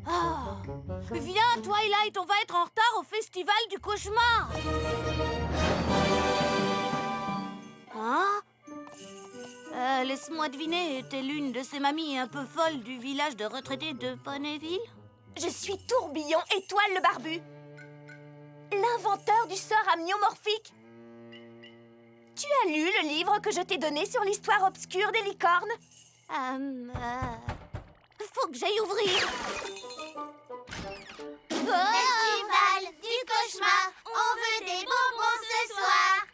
Ah, viens, Twilight, on va être en retard au festival du cauchemar. Hein? Laisse-moi deviner, t'es l'une de ces mamies un peu folles du village de retraités de Ponyville? Je suis Tourbillon Étoile le Barbu, l'inventeur du sort amniomorphique. Tu as lu le livre que je t'ai donné sur l'histoire obscure des licornes? Faut que j'aille ouvrir. Festival du cauchemar, on veut des bonbons ce soir.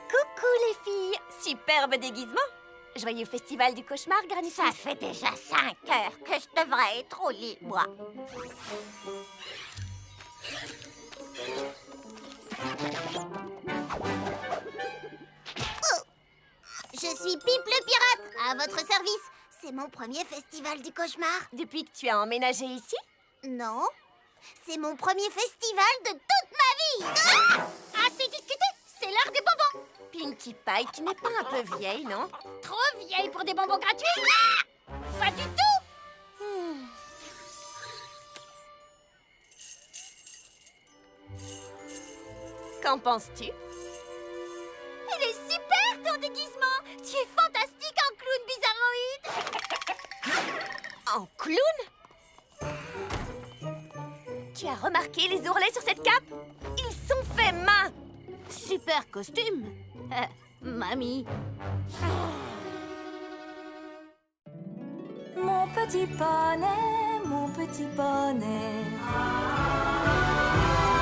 Coucou les filles, superbe déguisement. Joyeux festival du cauchemar, Granny. Ça fait déjà 5 heures que je devrais être au lit, moi. Je suis Pipe le pirate, à votre service. C'est mon premier festival du cauchemar. Depuis que tu as emménagé ici? Non, c'est mon premier festival de toute ma vie. Ah, assez discuté, c'est l'heure des bonbons. Pinkie Pie, tu n'es pas un peu vieille, non? Trop vieille pour des bonbons gratuits? Ah, pas du tout. Qu'en penses-tu? Il est super ton déguisement. Tu es fantastique en clown bizarroïde. En clown? Tu as remarqué les ourlets sur cette cape? Ils sont faits main! Super costume. Mamie. Mon petit poney, mon petit poney.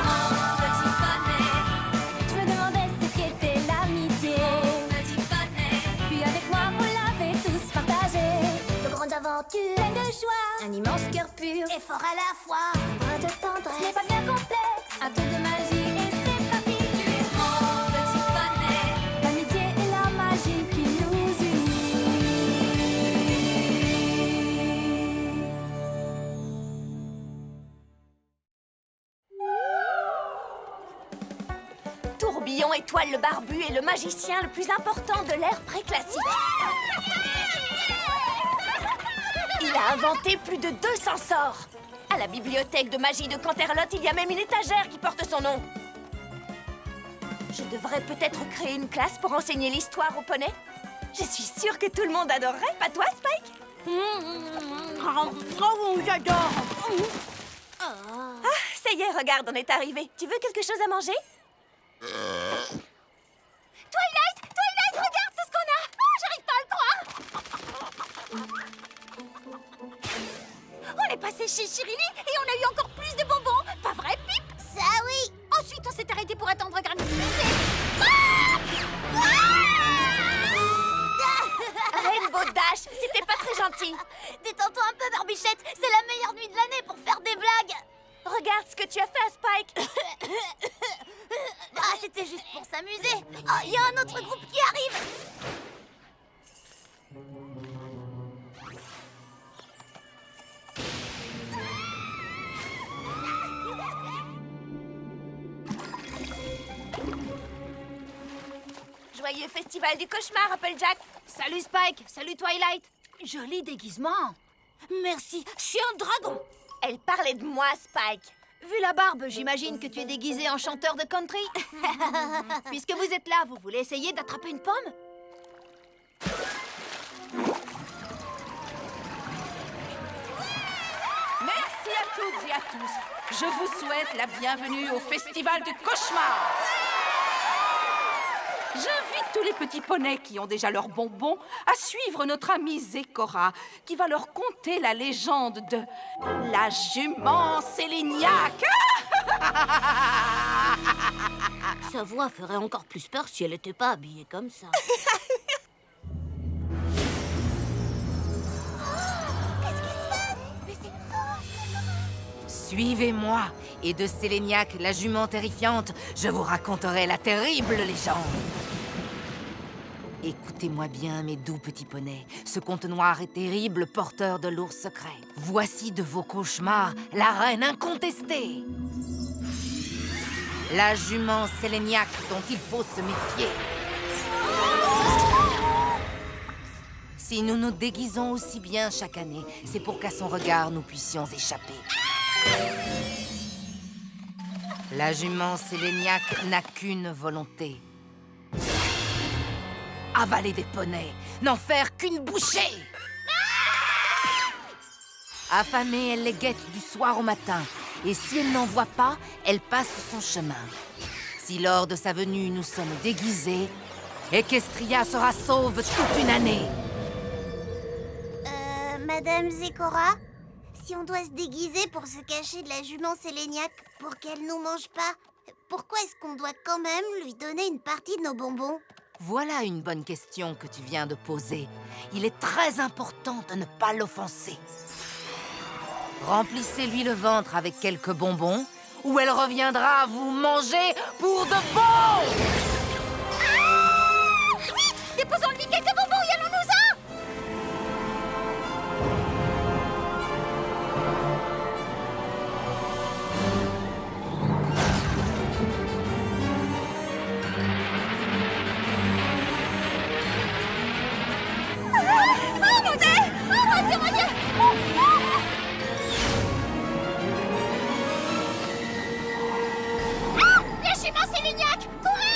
Mon petit poney. Je me demandais ce qu'était l'amitié. Mon petit poney. Puis avec moi, vous l'avez tous partagé. De grandes aventures, pleines de joie. Un immense cœur pur et fort à la fois. Un brin de tendresse, ce n'est pas bien complexe. Un tour de magie et c'est parti. Mon petit poney. L'amitié et la magie qui nous unit. Tourbillon Étoile le Barbu est le magicien le plus important de l'ère préclassique. Il a inventé plus de 200 sorts. À la bibliothèque de magie de Canterlot, il y a même une étagère qui porte son nom. Je devrais peut-être créer une classe pour enseigner l'histoire aux poneys. Je suis sûre que tout le monde adorerait, pas toi, Spike? Oh, j'adore. Ah, ça y est, regarde, on est arrivé. Tu veux quelque chose à manger? Twilight, regarde tout ce qu'on a. Oh, j'arrive pas à le croire. On est passé chez Chirini et on a eu encore plus de bonbons. Pas vrai, Pip? Ça oui. Ensuite, on s'est arrêté pour attendre Granny Smith Rainbow Dash, c'était pas très gentil. Détends-toi un peu, Barbichette. C'est la meilleure nuit de l'année pour faire des blagues. Regarde ce que tu as fait à Spike. Ah, c'était juste pour s'amuser. Oh, il y a un autre groupe qui arrive. Joyeux festival du cauchemar, Applejack. Salut Spike, salut Twilight. Joli déguisement. Merci, je suis un dragon. Elle parlait de moi, Spike. Vu la barbe, j'imagine que tu es déguisé en chanteur de country. Puisque vous êtes là, vous voulez essayer d'attraper une pomme? Merci à toutes et à tous. Je vous souhaite la bienvenue au Festival du Cauchemar. J'invite tous les petits poneys qui ont déjà leurs bonbons à suivre notre amie Zécora, qui va leur conter la légende de la jument Séléniaque. Sa voix ferait encore plus peur si elle n'était pas habillée comme ça. Suivez-moi, et de Séléniaque, la jument terrifiante, je vous raconterai la terrible légende. Écoutez-moi bien, mes doux petits poneys, ce conte noir et terrible porteur de lourds secrets. Voici de vos cauchemars la reine incontestée. La jument Séléniaque dont il faut se méfier. Si nous nous déguisons aussi bien chaque année, c'est pour qu'à son regard, nous puissions échapper. La jument Séléniac n'a qu'une volonté. Avaler des poneys, n'en faire qu'une bouchée. Affamée, elle les guette du soir au matin. Et si elle n'en voit pas, elle passe son chemin. Si lors de sa venue, nous sommes déguisés, Equestria sera sauve toute une année. Madame Zécora, si on doit se déguiser pour se cacher de la jument Séléniac pour qu'elle nous mange pas, pourquoi est-ce qu'on doit quand même lui donner une partie de nos bonbons? Voilà une bonne question que tu viens de poser. Il est très important de ne pas l'offenser. Remplissez-lui le ventre avec quelques bonbons, ou elle reviendra vous manger pour de bon! Déposons-lui quelques bonbons et allons-nous-en! Oh mon Dieu! Oh mon Dieu, mon Dieu! La jument Séléniac! Courez!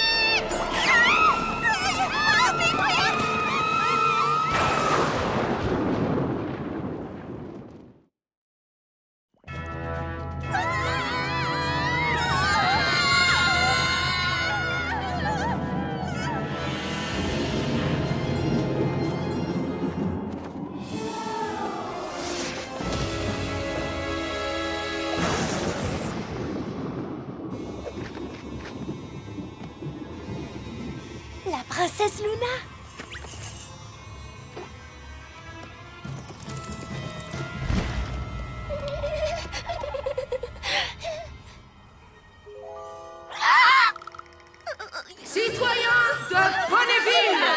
La princesse Luna! Citoyens de Ponyville!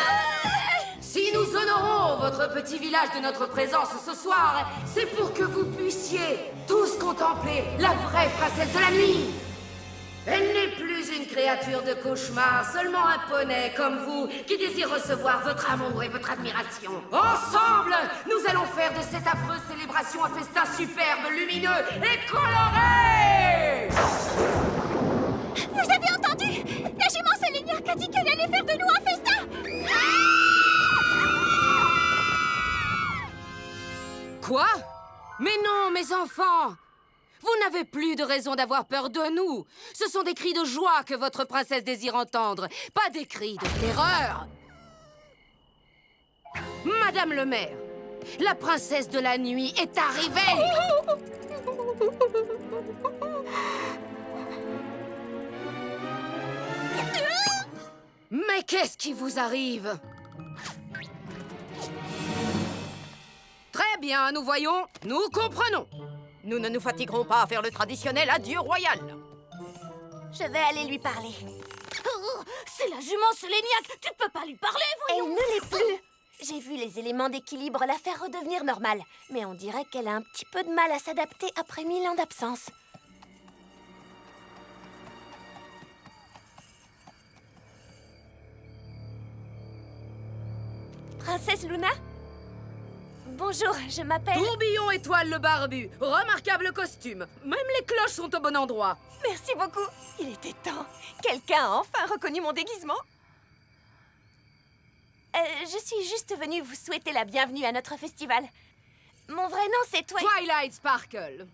Si nous honorons votre petit village de notre présence ce soir, c'est pour que vous puissiez tous contempler la vraie princesse de la nuit. Elle n'est plus une créature de cauchemar, seulement un poney comme vous qui désire recevoir votre amour et votre admiration. Ensemble, nous allons faire de cette affreuse célébration un festin superbe, lumineux et coloré! Vous avez entendu? La jument Séléniac a dit qu'elle allait faire de nous un festin! Quoi? Mais non, mes enfants! Vous n'avez plus de raison d'avoir peur de nous. Ce sont des cris de joie que votre princesse désire entendre, pas des cris de terreur. Madame le maire, la princesse de la nuit est arrivée. Mais qu'est-ce qui vous arrive? Très bien, nous voyons, nous comprenons. Nous ne nous fatiguerons pas à faire le traditionnel adieu royal. Je vais aller lui parler. Oh, c'est la jument Séléniac. Tu peux pas lui parler, voyons. Elle ne l'est plus. J'ai vu les éléments d'équilibre la faire redevenir normale. Mais on dirait qu'elle a un petit peu de mal à s'adapter après 1000 ans d'absence. Princesse Luna? Bonjour, je m'appelle... Tourbillon étoile le barbu, remarquable costume. Même les cloches sont au bon endroit. Merci beaucoup. Il était temps. Quelqu'un a enfin reconnu mon déguisement. Je suis juste venue vous souhaiter la bienvenue à notre festival. Mon vrai nom, c'est Twilight Sparkle.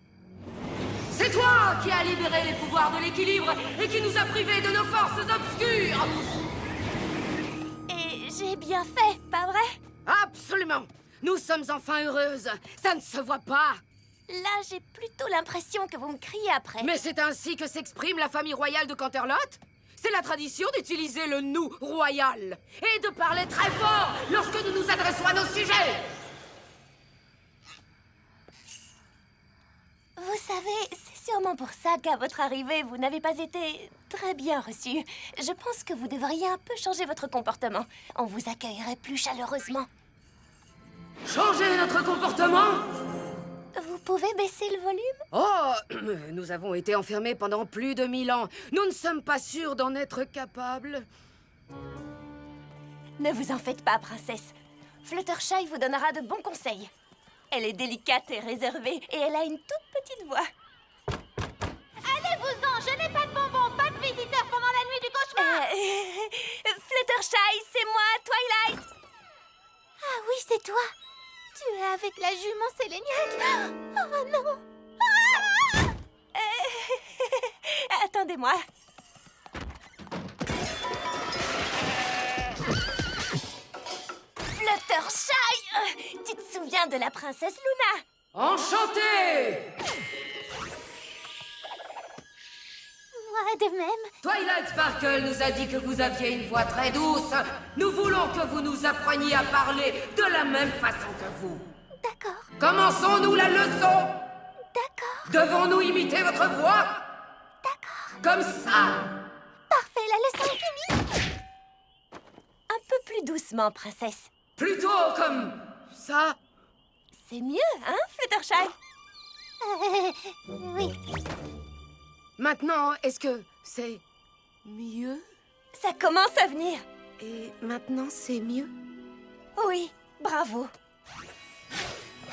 C'est toi qui as libéré les pouvoirs de l'équilibre et qui nous a privés de nos forces obscures. Et j'ai bien fait, pas vrai? Absolument. Nous sommes enfin heureuses. Ça ne se voit pas. Là, j'ai plutôt l'impression que vous me criez après. Mais c'est ainsi que s'exprime la famille royale de Canterlot. C'est la tradition d'utiliser le « nous » royal et de parler très fort lorsque nous nous adressons à nos sujets. Vous savez, c'est sûrement pour ça qu'à votre arrivée, vous n'avez pas été très bien reçu. Je pense que vous devriez un peu changer votre comportement. On vous accueillerait plus chaleureusement. Changer notre comportement? Vous pouvez baisser le volume? Oh, nous avons été enfermés pendant plus de 1000 ans. Nous ne sommes pas sûrs d'en être capables. Ne vous en faites pas, princesse. Fluttershy vous donnera de bons conseils. Elle est délicate et réservée, et elle a une toute petite voix. Allez-vous-en, je n'ai pas de bonbons, pas de visiteurs pendant la nuit du cauchemar. Fluttershy, c'est moi, Twilight. Ah oui, c'est toi. Tu es avec la jument Séléniaque. Oh non. Attendez-moi. Fluttershy, tu te souviens de la princesse Luna? Enchanté! Moi de même. Twilight Sparkle nous a dit que vous aviez une voix très douce. Nous voulons que vous nous appreniez à parler de la même façon que vous. D'accord, Commençons-nous la leçon. d'accord, Devons-nous imiter votre voix? d'accord. Comme ça. Parfait, la leçon est finie. Un peu plus doucement, princesse. Plutôt comme ça. C'est mieux, hein, Fluttershy? Oui. Maintenant, est-ce que c'est mieux? Ça commence à venir. Et maintenant, c'est mieux? Oui, bravo.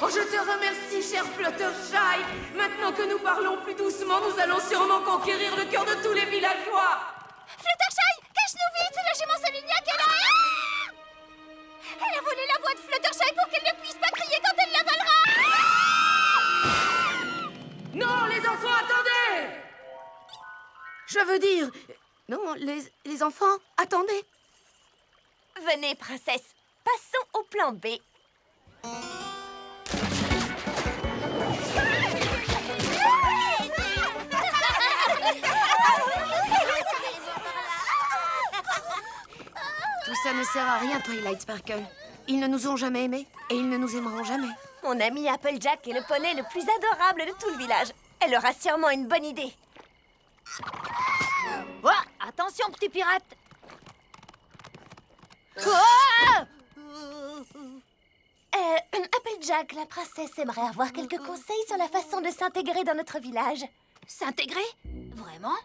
Oh, je te remercie, cher Fluttershy. Maintenant que nous parlons plus doucement, nous allons sûrement conquérir le cœur de tous les villageois. Fluttershy, cache-nous vite, la jument Séléniaque est là. Elle a volé la voix de Fluttershy pour qu'elle ne puisse pas crier quand elle l'avalera. Non, les enfants, attendez! Je veux dire... Non, les enfants, attendez. Venez, princesse. Passons au plan B. Tout ça ne sert à rien, Twilight Sparkle. Ils ne nous ont jamais aimés et ils ne nous aimeront jamais. Mon ami Applejack est le poney le plus adorable de tout le village. Elle aura sûrement une bonne idée. Oh, attention, petit pirate. Applejack, la princesse aimerait avoir quelques conseils sur la façon de s'intégrer dans notre village. S'intégrer? Vraiment?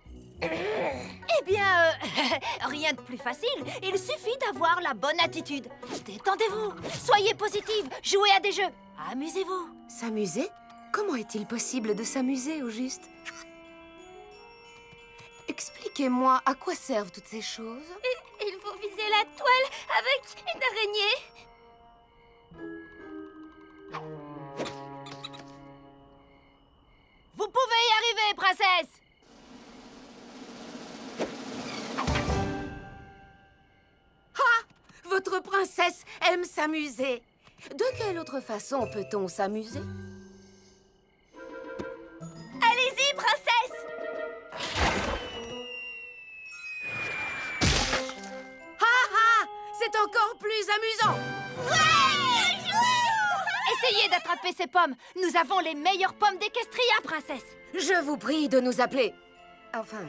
Eh bien, rien de plus facile. Il suffit d'avoir la bonne attitude. Détendez-vous, soyez positive, jouez à des jeux, amusez-vous. S'amuser? Comment est-il possible de s'amuser, au juste? Expliquez-moi, à quoi servent toutes ces choses? Il faut viser la toile avec une araignée. Vous pouvez y arriver, princesse. Votre princesse aime s'amuser. De quelle autre façon peut-on s'amuser? Allez-y, princesse! C'est encore plus amusant! Essayez d'attraper ces pommes. Nous avons les meilleures pommes d'Equestria, princesse. Je vous prie de nous appeler... Enfin...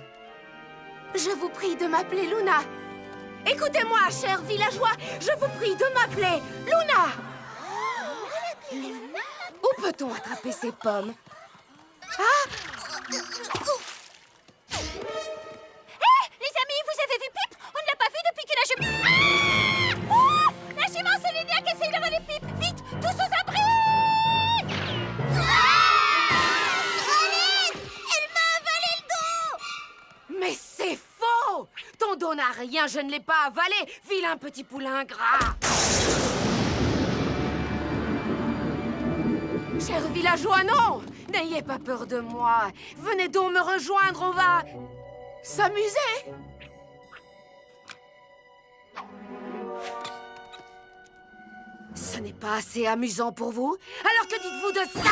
Je vous prie de m'appeler Luna. Écoutez-moi, chers villageois, je vous prie de m'appeler Luna. Où peut-on attraper ces pommes? Les amis, vous avez vu Pip? On ne l'a pas vu depuis que la jument... Oh, la jument Séléniaque essaye de voler Pip! Vite, tous aux abris! Elle m'a avalé le dos. Mais c'est faux! Ton dos n'a rien, je ne l'ai pas avalé, vilain petit poulain gras! Chers villageois, non! N'ayez pas peur de moi! Venez donc me rejoindre, on va... s'amuser! Ce n'est pas assez amusant pour vous? Alors que dites-vous de ça?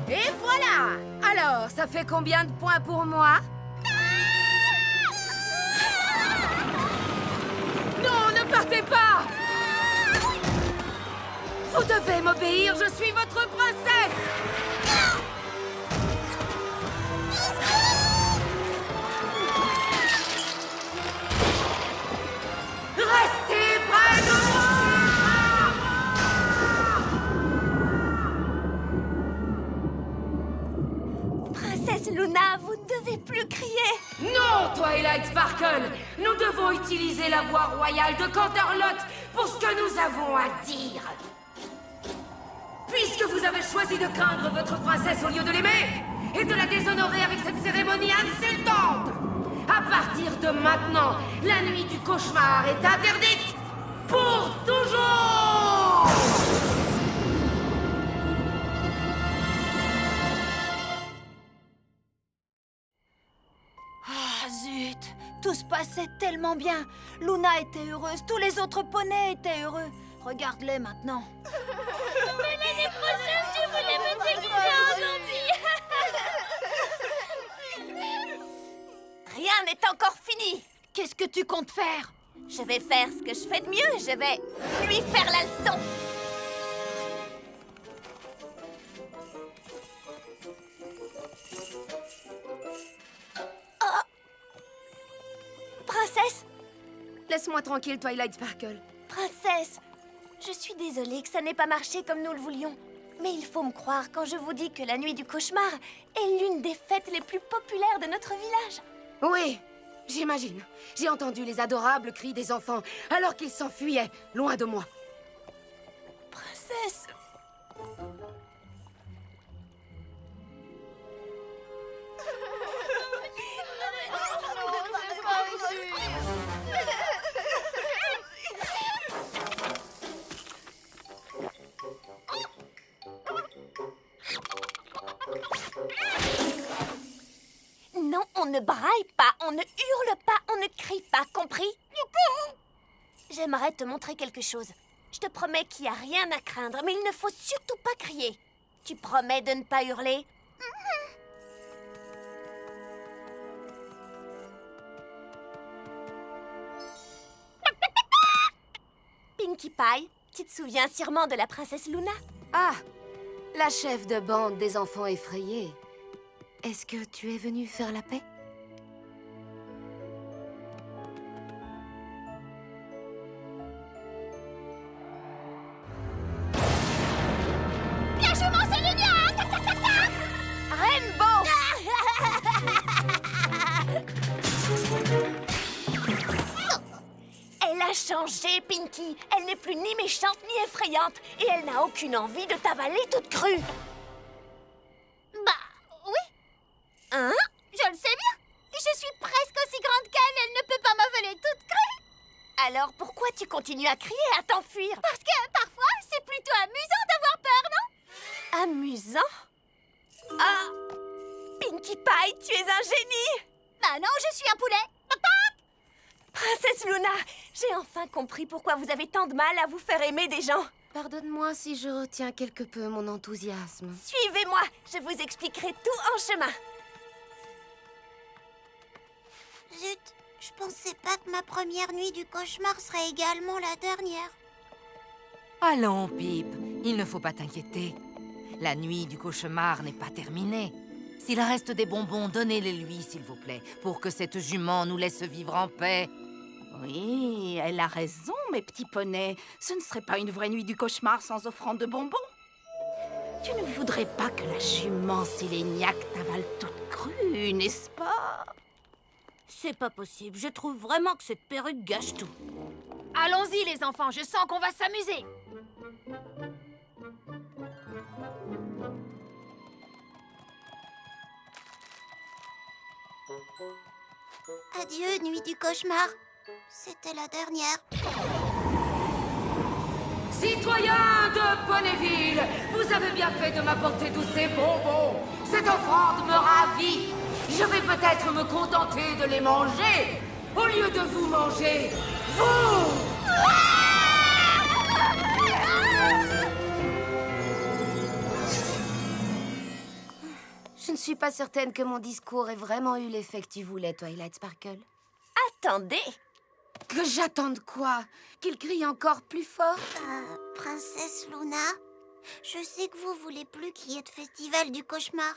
Et voilà! Alors, ça fait combien de points pour moi? Non, ne partez pas! Vous devez m'obéir, je suis votre princesse! Restez près de moi! Luna, vous ne devez plus crier. Non, Twilight Sparkle! Nous devons utiliser la voix royale de Canterlot pour ce que nous avons à dire. Puisque vous avez choisi de craindre votre princesse au lieu de l'aimer, et de la déshonorer avec cette cérémonie insultante, à partir de maintenant, la nuit du cauchemar est interdite pour toujours! Ah, zut! Tout se passait tellement bien. Luna était heureuse, tous les autres poneys étaient heureux. Regarde-les maintenant. Rien n'est encore fini. Qu'est-ce que tu comptes faire? Je vais faire ce que je fais de mieux. Je vais lui faire la leçon. Oh. Princesse, Laisse-moi tranquille, Twilight Sparkle. princesse, je suis désolée que ça n'ait pas marché comme nous le voulions. Mais il faut me croire quand je vous dis que la nuit du cauchemar est l'une des fêtes les plus populaires de notre village. Oui, j'imagine. J'ai entendu les adorables cris des enfants alors qu'ils s'enfuyaient, loin de moi. Princesse... Non, on ne braille pas, on ne hurle pas, on ne crie pas, compris? J'aimerais te montrer quelque chose. Je te promets qu'il n'y a rien à craindre, mais il ne faut surtout pas crier. Tu promets de ne pas hurler? Pinkie Pie, tu te souviens sûrement de la princesse Luna? Ah, la chef de bande des enfants effrayés. Est-ce que tu es venue faire la paix? La jument Sélénia! Rainbow! Elle a changé, Pinkie. Elle n'est plus ni méchante ni effrayante. Et elle n'a aucune envie de t'avaler toute crue. Bah, oui, Hein? je le sais bien. Je suis presque aussi grande qu'elle, elle ne peut pas m'avaler toute crue. Alors pourquoi tu continues à crier, à t'enfuir? Parce que parfois, c'est plutôt amusant d'avoir peur, non? Amusant? Ah! Pinkie Pie, tu es un génie! Bah non, je suis un poulet. Princesse Luna, j'ai enfin compris pourquoi vous avez tant de mal à vous faire aimer des gens. Pardonne-moi si je retiens quelque peu mon enthousiasme. Suivez-moi, je vous expliquerai tout en chemin. Zut, je pensais pas que ma première nuit du cauchemar serait également la dernière. Allons, Pip, il ne faut pas t'inquiéter. La nuit du cauchemar n'est pas terminée. S'il reste des bonbons, donnez-les lui, s'il vous plaît, pour que cette jument nous laisse vivre en paix. Oui, elle a raison, mes petits poneys. Ce ne serait pas une vraie nuit du cauchemar sans offrande de bonbons. Tu ne voudrais pas que la jument Séléniac t'avale toute crue, n'est-ce pas? C'est pas possible, je trouve vraiment que cette perruque gâche tout. Allons-y les enfants, je sens qu'on va s'amuser. Adieu, nuit du cauchemar. C'était la dernière. Citoyens de Ponyville, vous avez bien fait de m'apporter tous ces bonbons. Cette offrande me ravit. Je vais peut-être me contenter de les manger au lieu de vous manger, vous! Je ne suis pas certaine que mon discours ait vraiment eu l'effet que tu voulais, Twilight Sparkle. Attendez, Que j'attende quoi? Qu'il crie encore plus fort? Princesse Luna, je sais que vous voulez plus qu'il y ait de festival du cauchemar,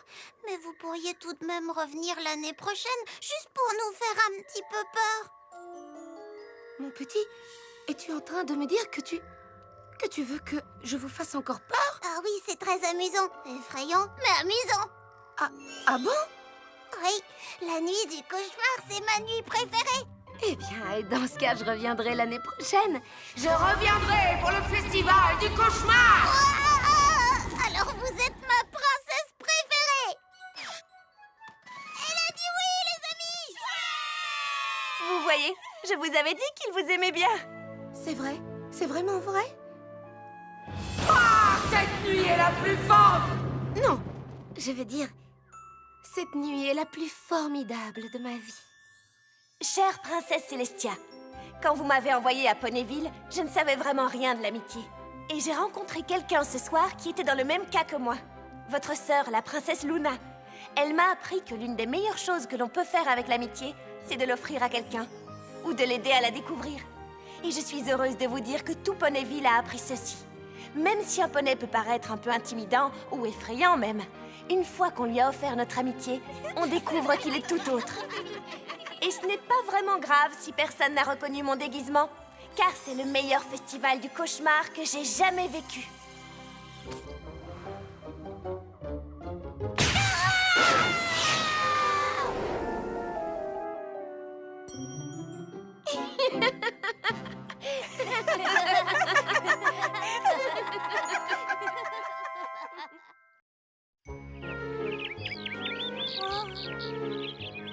mais vous pourriez tout de même revenir l'année prochaine, juste pour nous faire un petit peu peur. Mon petit, es-tu en train de me dire que tu veux que je vous fasse encore peur? Ah oui, c'est très amusant. Effrayant, mais amusant. Ah bon? Oui, la nuit du cauchemar, c'est ma nuit préférée. Eh bien, dans ce cas, je reviendrai l'année prochaine. Je reviendrai pour le festival du cauchemar. Alors vous êtes ma princesse préférée. Elle a dit oui, les amis. Vous voyez, je vous avais dit qu'il vous aimait bien. C'est vrai? C'est vraiment vrai? Ah, cette nuit est la plus forte. Non, je veux dire, cette nuit est la plus formidable de ma vie. Chère princesse Célestia, quand vous m'avez envoyée à Ponyville, je ne savais vraiment rien de l'amitié. Et j'ai rencontré quelqu'un ce soir qui était dans le même cas que moi. Votre sœur, la princesse Luna. Elle m'a appris que l'une des meilleures choses que l'on peut faire avec l'amitié, c'est de l'offrir à quelqu'un. Ou de l'aider à la découvrir. Et je suis heureuse de vous dire que tout Ponyville a appris ceci. Même si un poney peut paraître un peu intimidant ou effrayant même, une fois qu'on lui a offert notre amitié, on découvre qu'il est tout autre. Et ce n'est pas vraiment grave si personne n'a reconnu mon déguisement, car c'est le meilleur festival du cauchemar que j'ai jamais vécu.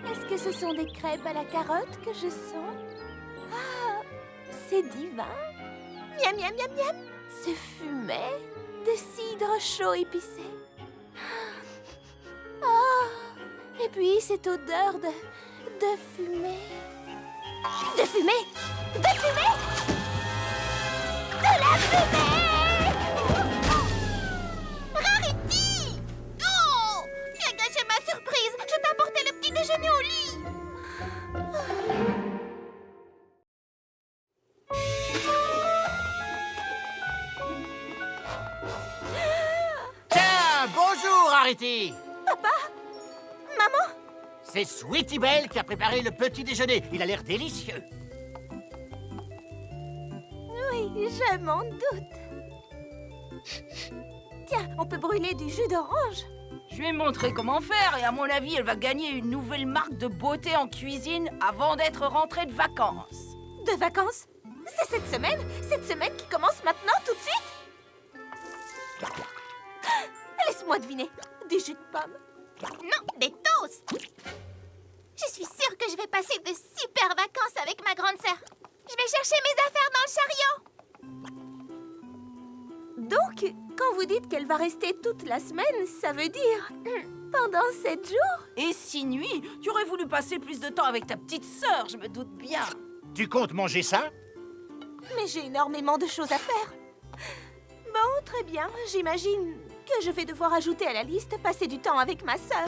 Est-ce que ce sont des crêpes à la carotte que je sens? Ah, c'est divin. Miam, miam, miam, miam. C'est fumé de cidre chaud épicé. Ah, et puis cette odeur de fumée. De fumée? De fumée? De la fumée! Rarity! Oh! Tu as gâché ma surprise. Je t'ai apporté le petit déjeuner au lit. Tiens, bonjour, Rarity. Maman? C'est Sweetie Belle qui a préparé le petit déjeuner. Il a l'air délicieux. Oui, je m'en doute. Tiens, on peut brûler du jus d'orange. Je vais montrer comment faire et à mon avis, elle va gagner une nouvelle marque de beauté en cuisine avant d'être rentrée de vacances. De vacances? C'est cette semaine qui commence maintenant tout de suite? Laisse-moi deviner, des jus de pommes. Non, des toasts. Je suis sûre que je vais passer de super vacances avec ma grande sœur. Je vais chercher mes affaires dans le chariot. Donc, quand vous dites qu'elle va rester toute la semaine, ça veut dire pendant 7 jours? Et 6 nuits, tu aurais voulu passer plus de temps avec ta petite sœur, je me doute bien. Tu comptes manger ça? Mais j'ai énormément de choses à faire. Bon, très bien, j'imagine que je vais devoir ajouter à la liste passer du temps avec ma sœur.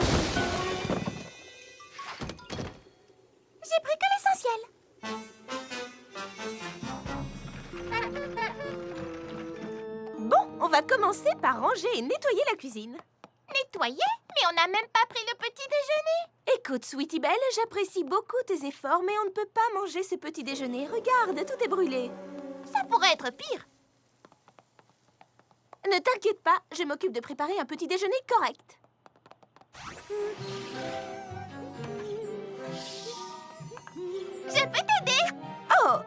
J'ai pris que l'essentiel. Bon, on va commencer par ranger et nettoyer la cuisine. Nettoyer? Mais on n'a même pas pris le petit déjeuner. Écoute, Sweetie Belle, j'apprécie beaucoup tes efforts, mais on ne peut pas manger ce petit déjeuner. Regarde, tout est brûlé. Ça pourrait être pire. Ne t'inquiète pas, je m'occupe de préparer un petit déjeuner correct. Je peux t'aider. Oh,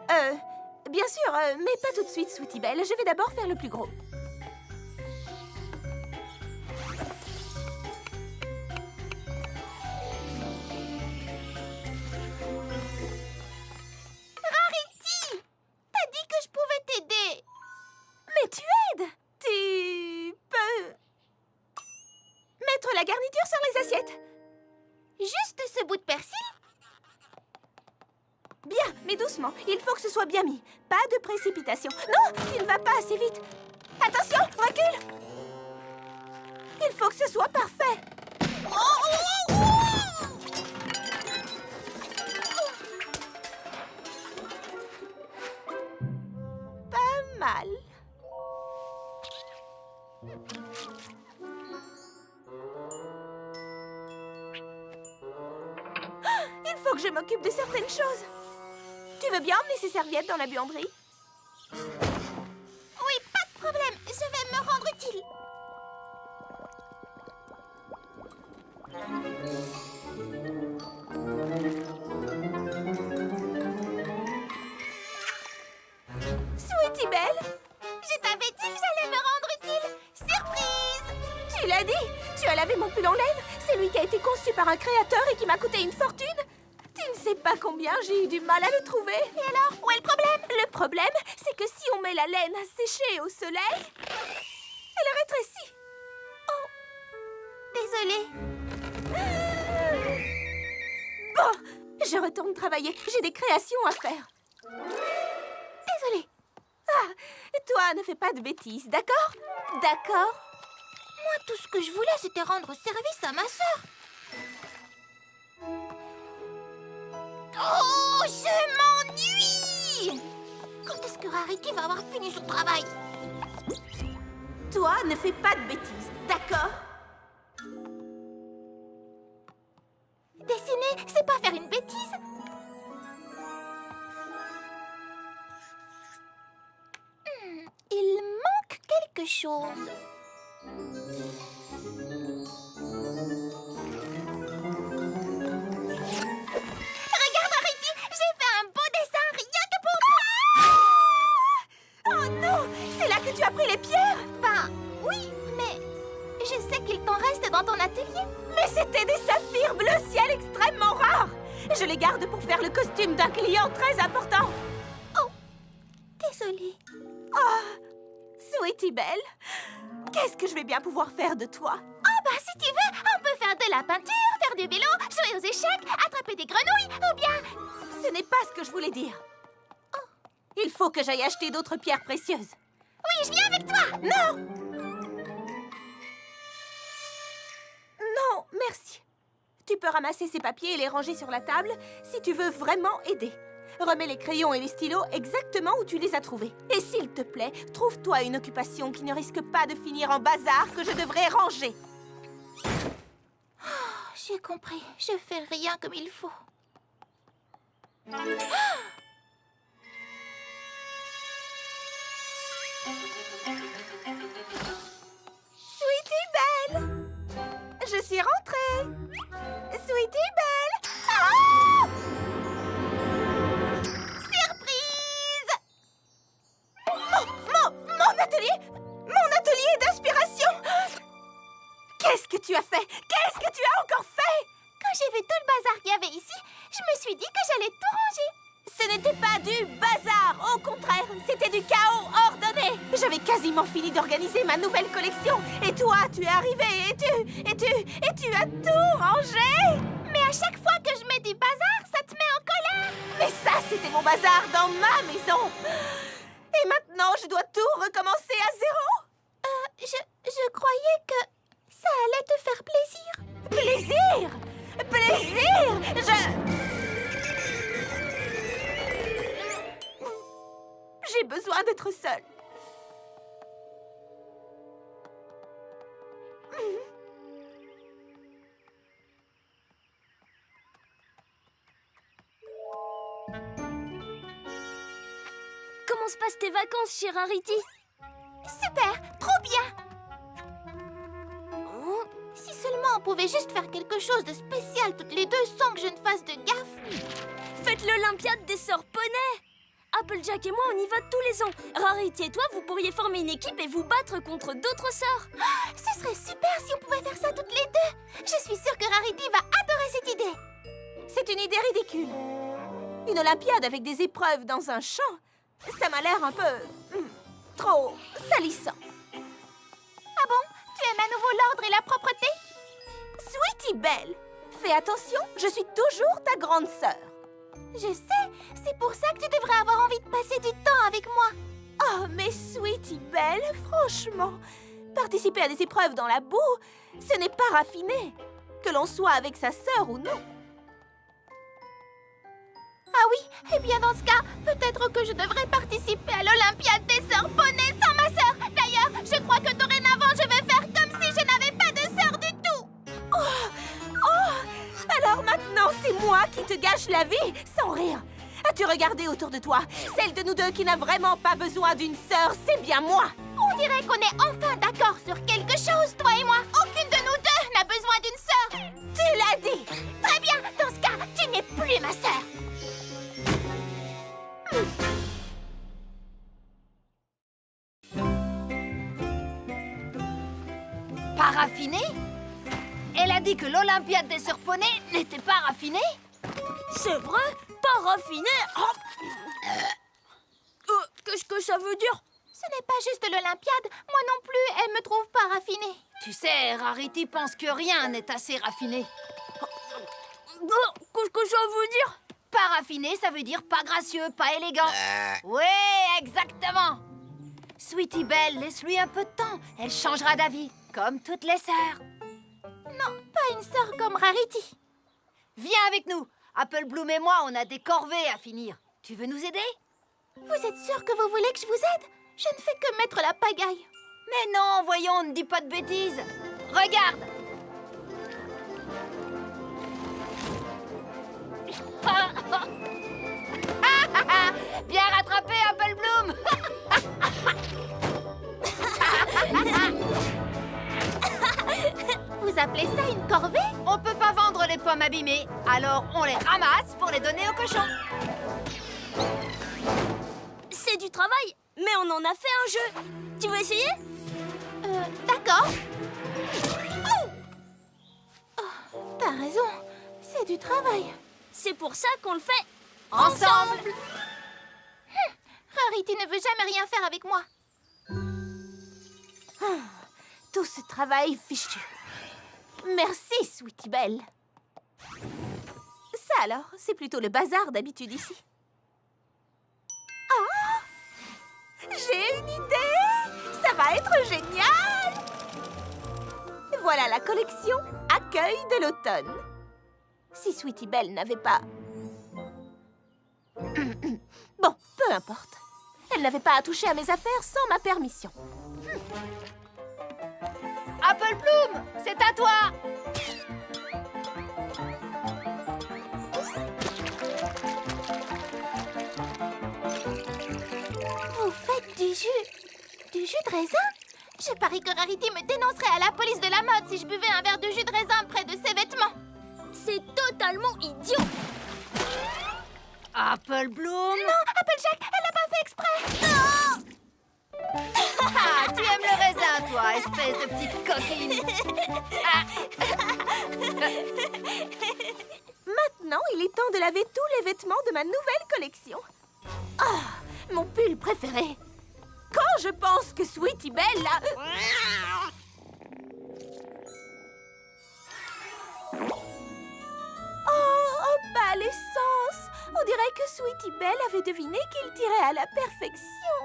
bien sûr, mais pas tout de suite, Sweetie Belle. Je vais d'abord faire le plus gros. Rarity, t'as dit que je pouvais t'aider. Mais tu aides! Tu peux mettre la garniture sur les assiettes. Juste ce bout de persil? Bien, mais doucement. Il faut que ce soit bien mis. Pas de précipitation. Non, tu ne vas pas assez vite. Attention, recule. Il faut que ce soit parfait. Pas mal. Il faut que je m'occupe de certaines choses. Tu veux bien emmener ces serviettes dans la buanderie? Oui, pas de problème. Je vais me rendre utile. l'as dit! Tu as lavé mon pull en laine? C'est lui qui a été conçu par un créateur et qui m'a coûté une fortune? Tu ne sais pas combien j'ai eu du mal à le trouver. Et alors, où est le problème? Le problème, c'est que si on met la laine à sécher au soleil, elle rétrécit. Désolée. Bon, je retourne travailler. J'ai des créations à faire. Désolée. Ah, toi, ne fais pas de bêtises, d'accord? D'accord? Moi, tout ce que je voulais, c'était rendre service à ma sœur. Oh, je m'ennuie! Quand est-ce que Rarity va avoir fini son travail? Toi, ne fais pas de bêtises, d'accord? Dessiner, c'est pas faire une bêtise. Il manque quelque chose. Regarde, Rarity, j'ai fait un beau dessin rien que pour toi. Oh non! C'est là que tu as pris les pierres? Ben, oui, mais je sais qu'il t'en reste dans ton atelier. Mais c'était des saphirs bleu ciel extrêmement rares! Je les garde pour faire le costume d'un client très important. Oh, désolée. Oh, Sweetie Belle, qu'est-ce que je vais bien pouvoir faire de toi? Oh, bah si tu veux, on peut faire de la peinture, faire du vélo, jouer aux échecs, attraper des grenouilles, ou bien... Ce n'est pas ce que je voulais dire. Il faut que j'aille acheter d'autres pierres précieuses. Oui, je viens avec toi. Non! Non, merci. Tu peux ramasser ces papiers et les ranger sur la table si tu veux vraiment aider. Remets les crayons et les stylos exactement où tu les as trouvés. Et s'il te plaît, trouve-toi une occupation qui ne risque pas de finir en bazar que je devrais ranger. J'ai compris, je fais rien comme il faut. Sweetie Belle! Je suis rentrée! Sweetie Belle! Ah! Surprise! Mon atelier! Mon atelier d'aspiration! Qu'est-ce que tu as fait? Qu'est-ce que tu as encore fait? Quand j'ai vu tout le bazar qu'il y avait ici, je me suis dit que j'allais tout ranger. Ce n'était pas du bazar, au contraire, c'était du chaos ordonné. J'avais quasiment fini d'organiser ma nouvelle collection. Et toi, tu es arrivé et tu as tout rangé. Mais à chaque fois que je mets du bazar, ça te met en colère. Mais ça, c'était mon bazar dans ma maison. Et maintenant, je dois tout recommencer à zéro. Je croyais que ça allait te faire plaisir. Plaisir! Plaisir! J'ai besoin d'être seule. Comment se passent tes vacances, chère Rarity? Super, trop bien. Oh, si seulement on pouvait juste faire quelque chose de spécial toutes les deux sans que je ne fasse de gaffe. Faites l'Olympiade des sœurs Poney! Applejack et moi, on y va tous les ans. Rarity et toi, vous pourriez former une équipe et vous battre contre d'autres sœurs. Ce serait super si on pouvait faire ça toutes les deux. Je suis sûre que Rarity va adorer cette idée. C'est une idée ridicule. Une Olympiade avec des épreuves dans un champ, ça m'a l'air un peu... trop salissant. Ah bon? Tu aimes à nouveau l'ordre et la propreté? Sweetie Belle, fais attention, je suis toujours ta grande sœur. Je sais, c'est pour ça que tu devrais avoir envie de passer du temps avec moi. Oh, mais Sweetie Belle, franchement, participer à des épreuves dans la boue, ce n'est pas raffiné, que l'on soit avec sa sœur ou non. Ah oui, eh bien dans ce cas, peut-être que je devrais participer à l'Olympiade des sœurs Poney sans ma sœur. D'ailleurs, je crois que dorénavant, je vais faire comme si je n'avais pas de sœur du tout. Alors maintenant, c'est moi qui te gâche la vie, sans rire. As-tu regardé autour de toi? Celle de nous deux qui n'a vraiment pas besoin d'une sœur, c'est bien moi. On dirait qu'on est enfin d'accord sur quelque chose, toi et moi. Aucune de nous deux n'a besoin d'une sœur. Tu l'as dit. Très bien, dans ce cas, tu n'es plus ma sœur. Paraffiné? Elle a dit que l'Olympiade des sœurs Poney n'était pas raffinée? C'est vrai? Pas raffiné? Qu'est-ce que ça veut dire? Ce n'est pas juste l'Olympiade. Moi non plus, elle me trouve pas raffinée. Tu sais, Rarity pense que rien n'est assez raffiné. Qu'est-ce que ça veut dire? Pas raffiné, ça veut dire pas gracieux, pas élégant. Oui, exactement. Sweetie Belle, laisse-lui un peu de temps. Elle changera d'avis, comme toutes les sœurs. Non, pas une sœur comme Rarity. Viens avec nous. Apple Bloom et moi, on a des corvées à finir. Tu veux nous aider? Vous êtes sûr que vous voulez que je vous aide? Je ne fais que mettre la pagaille. Mais non, voyons, ne dis pas de bêtises. Regarde. Bien rattrapé, Apple Bloom. Vous appelez ça une corvée? On peut pas vendre les pommes abîmées, alors on les ramasse pour les donner aux cochons. C'est du travail, mais on en a fait un jeu. Tu veux essayer? D'accord. Oh, t'as raison, c'est du travail. C'est pour ça qu'on le fait Ensemble. Rarity ne veut jamais rien faire avec moi. Tout ce travail fichu. Merci, Sweetie Belle. Ça alors, c'est plutôt le bazar d'habitude ici. Ah! J'ai une idée! Ça va être génial! Voilà la collection Accueil de l'automne. Si Sweetie Belle n'avait pas... Bon, peu importe. Elle n'avait pas à toucher à mes affaires sans ma permission. Apple Bloom, c'est à toi. Vous faites du jus de raisin? Je parie que Rarity me dénoncerait à la police de la mode si je buvais un verre de jus de raisin près de ses vêtements. C'est totalement idiot! Apple Bloom. Non, Applejack, elle n'a pas fait exprès. Ah, tu aimes le raisin, toi, espèce de petite coquine. Maintenant, il est temps de laver tous les vêtements de ma nouvelle collection. Ah, mon pull préféré. Quand je pense que Sweetie Belle a... Oh, pas l'essence. On dirait que Sweetie Belle avait deviné qu'il tirait à la perfection.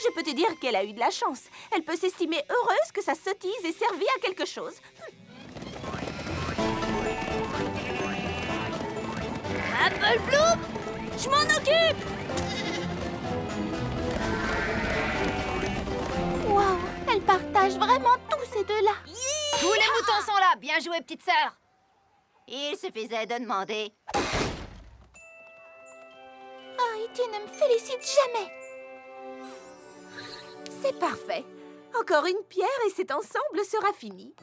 Je peux te dire qu'elle a eu de la chance. Elle peut s'estimer heureuse que sa sottise ait servi à quelque chose. Apple Bloom, Je m'en occupe! Waouh, elle partage vraiment tous ces deux-là. tous les moutons sont là. Bien joué, petite sœur. Il suffisait de demander. Rarity ne me félicite jamais. C'est parfait. Encore une pierre et cet ensemble sera fini.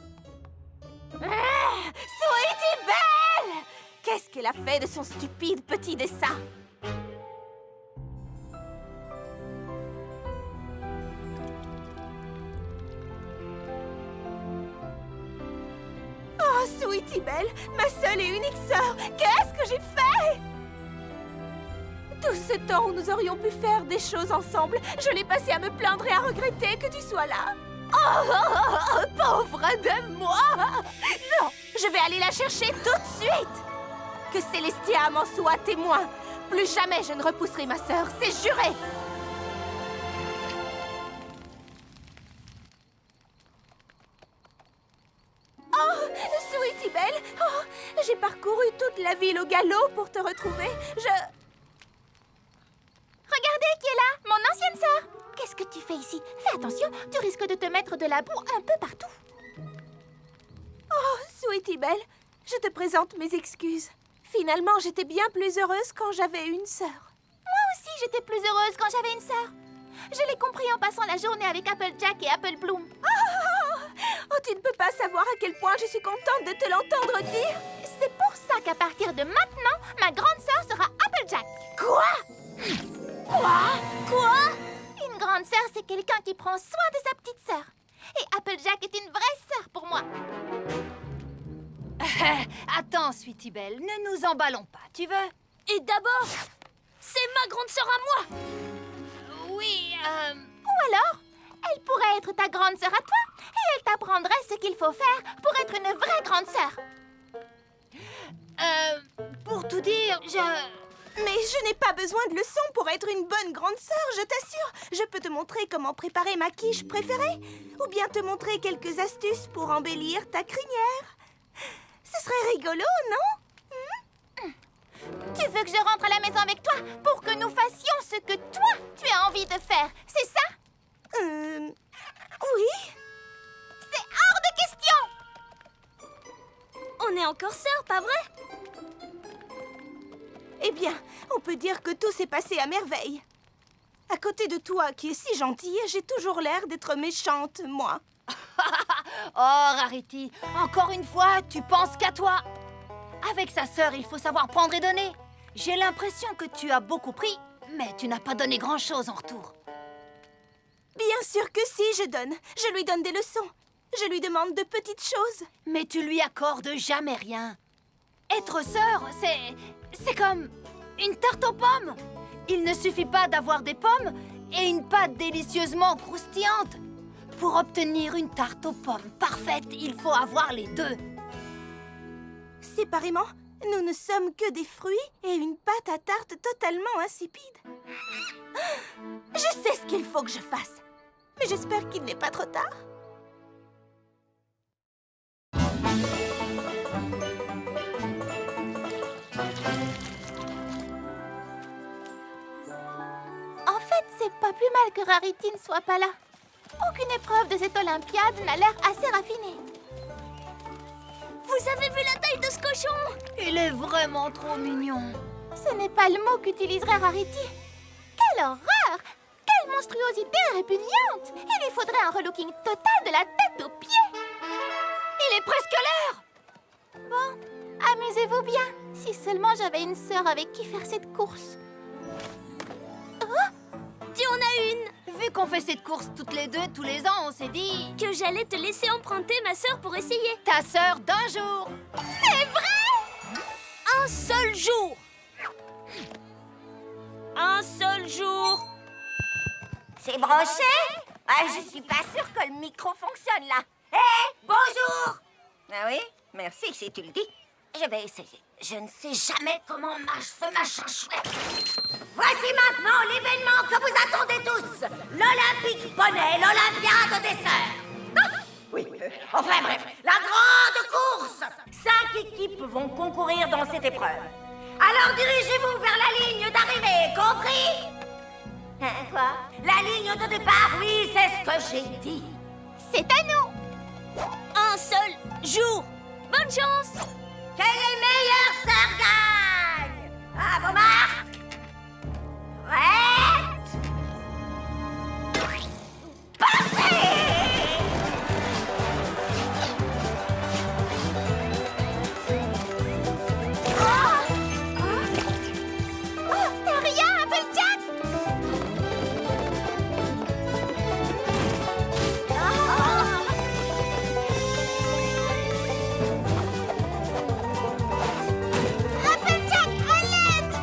Sweetie Belle! Qu'est-ce qu'elle a fait de son stupide petit dessin? Oh, Sweetie Belle, ma seule et unique sœur, qu'est-ce que j'ai fait? Tout ce temps où nous aurions pu faire des choses ensemble, je l'ai passé à me plaindre et à regretter que tu sois là. Oh, pauvre de moi! Non, je vais aller la chercher tout de suite! Que Célestia m'en soit témoin. Plus jamais je ne repousserai ma sœur, c'est juré! Oh, Sweetie Belle! Oh, j'ai parcouru toute la ville au galop pour te retrouver. Regardez qui est là, mon ancienne sœur. Qu'est-ce que tu fais ici? Fais attention, tu risques de te mettre de la boue un peu partout. Oh, Sweetie Belle, je te présente mes excuses. Finalement, j'étais bien plus heureuse quand j'avais une sœur. Moi aussi, j'étais plus heureuse quand j'avais une sœur. Je l'ai compris en passant la journée avec Applejack et Apple Bloom. Oh, tu ne peux pas savoir à quel point je suis contente de te l'entendre dire. C'est pour ça qu'à partir de maintenant, ma grande sœur sera Applejack. Quoi? Une grande sœur, c'est quelqu'un qui prend soin de sa petite sœur. Et Applejack est une vraie Attends, Sweetie Belle, ne nous emballons pas, tu veux? Et d'abord, c'est ma grande sœur à moi. Oui, Ou alors, elle pourrait être ta grande sœur à toi et elle t'apprendrait ce qu'il faut faire pour être une vraie grande sœur. pour tout dire, Mais je n'ai pas besoin de leçons pour être une bonne grande sœur, je t'assure. Je peux te montrer comment préparer ma quiche préférée, ou bien te montrer quelques astuces pour embellir ta crinière. Ce serait rigolo, non? Tu veux que je rentre à la maison avec toi pour que nous fassions ce que toi, tu as envie de faire, c'est ça? Oui. C'est hors de question! On est encore sœurs, pas vrai? Eh bien, on peut dire que tout s'est passé à merveille. À côté de toi, qui es si gentille, j'ai toujours l'air d'être méchante, moi. Oh, Rarity, encore une fois, tu penses qu'à toi. Avec sa sœur, il faut savoir prendre et donner. J'ai l'impression que tu as beaucoup pris, mais tu n'as pas donné grand-chose en retour. Bien sûr que si, je donne. Je lui donne des leçons. Je lui demande de petites choses. Mais tu lui accordes jamais rien. Être sœur, c'est comme une tarte aux pommes. Il ne suffit pas d'avoir des pommes et une pâte délicieusement croustillante. Pour obtenir une tarte aux pommes parfaite, il faut avoir les deux. Séparément, nous ne sommes que des fruits et une pâte à tarte totalement insipide. Je sais ce qu'il faut que je fasse. Mais j'espère qu'il n'est pas trop tard. En fait, c'est pas plus mal que Rarity ne soit pas là. Aucune épreuve de cette Olympiade n'a l'air assez raffinée. Vous avez vu la taille de ce cochon? Il est vraiment trop mignon. Ce n'est pas le mot qu'utiliserait Rarity. Quelle horreur! Quelle monstruosité répugnante! Il lui faudrait un relooking total de la tête aux pieds. Il est presque l'heure. Bon, amusez-vous bien. Si seulement j'avais une sœur avec qui faire cette course. Tu en as une! Vu qu'on fait cette course toutes les deux, tous les ans, on s'est dit... Que j'allais te laisser emprunter ma sœur pour essayer. Ta sœur d'un jour. C'est vrai! Un seul jour! Un seul jour! C'est branché? Je suis pas sûre que le micro fonctionne là. Hé, bonjour! Ah oui? Merci si tu le dis. Je vais essayer. Je ne sais jamais comment marche ce machin chouette. Voici maintenant l'événement que vous attendez tous. L'Olympique Poney, l'Olympiade des sœurs. Oui, enfin bref, la grande course. 5 équipes vont concourir dans cette épreuve. Alors dirigez-vous vers la ligne d'arrivée, compris? Quoi? La ligne de départ, oui, c'est ce que j'ai dit. C'est à nous! Un seul jour! Bonne chance! Que les meilleures sœurs gagnent! À vos marques! Prêtes? Partez! Oh, t'as rien, Applejack? Applejack, à l'aide!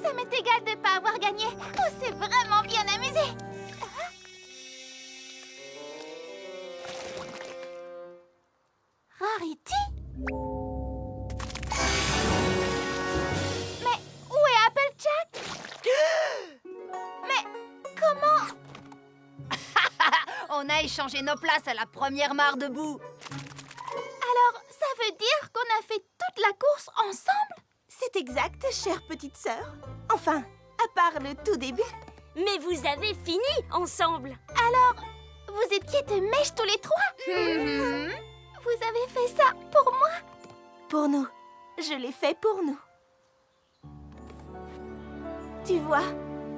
Ça m'est égal de pas avoir gagné. On s'est vraiment bien amusé. Rarity? Mais où est Applejack? Mais comment? On a échangé nos places à la première mare debout. Alors, ça veut dire qu'on a fait toute la course ensemble? C'est exact, chère petite sœur. Enfin, à part le tout début. Mais vous avez fini ensemble. Alors, vous étiez de mèche tous les trois? Vous avez fait ça pour moi? Pour nous. Je l'ai fait pour nous. Tu vois,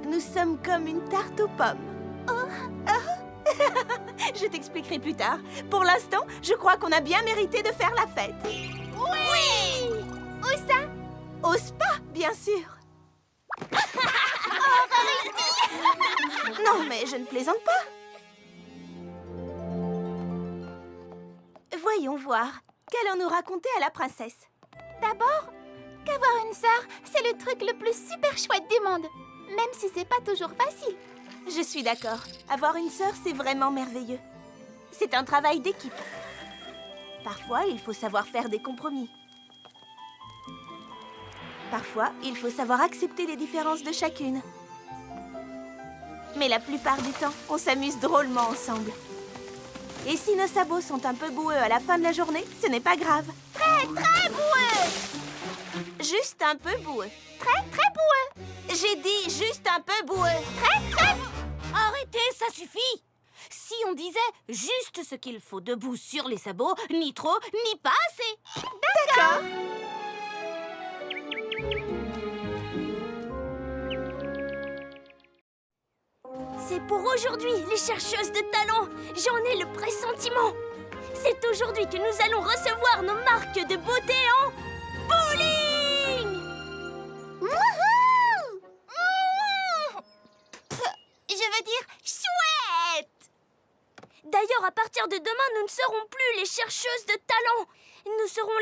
nous sommes comme une tarte aux pommes. Je t'expliquerai plus tard. Pour l'instant, je crois qu'on a bien mérité de faire la fête. Oui! Où ça? Au spa, bien sûr. Non, mais je ne plaisante pas. Voyons voir. Qu'allons-nous raconter à la princesse? D'abord, qu'avoir une sœur, c'est le truc le plus super chouette du monde. Même si c'est pas toujours facile. Je suis d'accord. Avoir une sœur, c'est vraiment merveilleux. C'est un travail d'équipe. Parfois, il faut savoir faire des compromis. Parfois, il faut savoir accepter les différences de chacune. Mais la plupart du temps, on s'amuse drôlement ensemble. Et si nos sabots sont un peu boueux à la fin de la journée, ce n'est pas grave. Très, très boueux! Juste un peu boueux. Très, très boueux! J'ai dit juste un peu boueux. Très, très boueux! Arrêtez, ça suffit. Si on disait juste ce qu'il faut debout sur les sabots, ni trop, ni pas assez. D'accord. C'est pour aujourd'hui, les chercheuses de talent. J'en ai le pressentiment. C'est aujourd'hui que nous allons recevoir nos marques de beauté en bowling. Wouhou! Je veux dire chouette! D'ailleurs, à partir de demain, nous ne serons plus les chercheuses de talent. Nous serons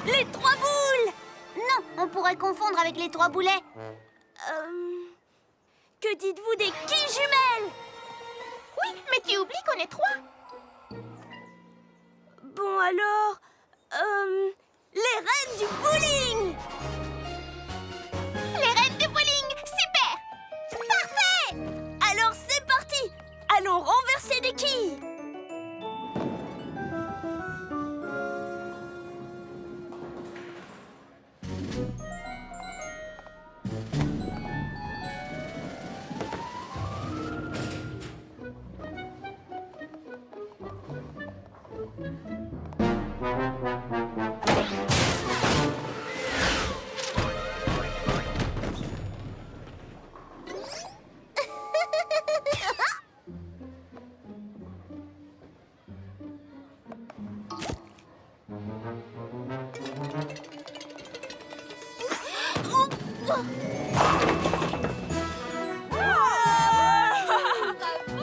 les trois boules. Non, on pourrait confondre avec les trois boulets. Que dites-vous des quilles jumelles? Oui, mais tu oublies qu'on est trois. Bon alors, les reines du bowling. Les reines de bowling, super! Parfait! Alors c'est parti. Allons renverser des quilles.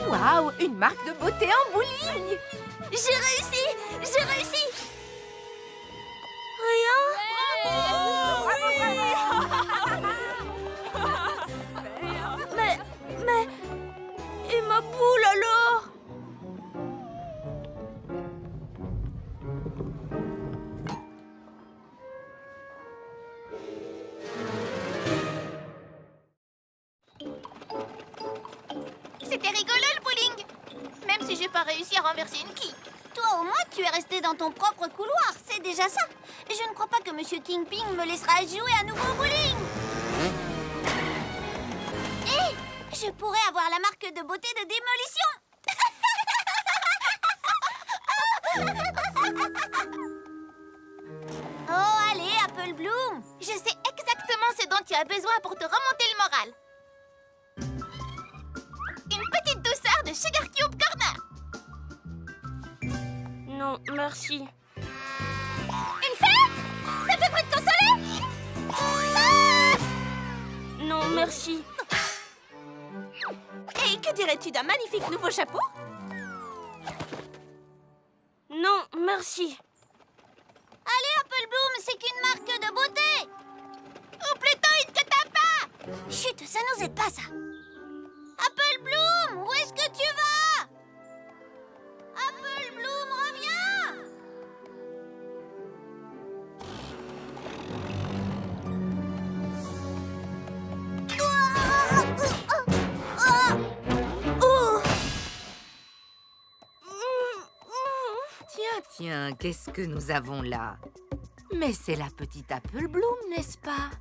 Waouh, une marque de beauté en bowling! J'ai réussi! J'ai réussi! Rien? Mais... Et ma boule alors? C'était rigolo le bowling. Même si j'ai pas réussi à renverser une quille. Toi, au moins, tu es resté dans ton propre couloir. C'est déjà ça. Et je ne crois pas que Monsieur Kingpin me laissera jouer à nouveau au bowling. Et je pourrais avoir la marque de beauté de démolition. Oh, allez, Apple Bloom. Je sais exactement ce dont tu as besoin pour te remonter le moral. Une petite douceur de Sugar Cube Corner. Non, merci. Une fête? Ça devrait te consoler? Non, merci. Et que dirais-tu d'un magnifique nouveau chapeau? Non, merci. Allez, Apple Bloom, c'est qu'une marque de beauté. Ou plutôt une que t'as pas. Chut, ça nous aide pas, ça. Apple Bloom, où est-ce que tu vas? Apple Bloom, reviens! Tiens, qu'est-ce que nous avons là? Mais c'est la petite Apple Bloom, n'est-ce pas?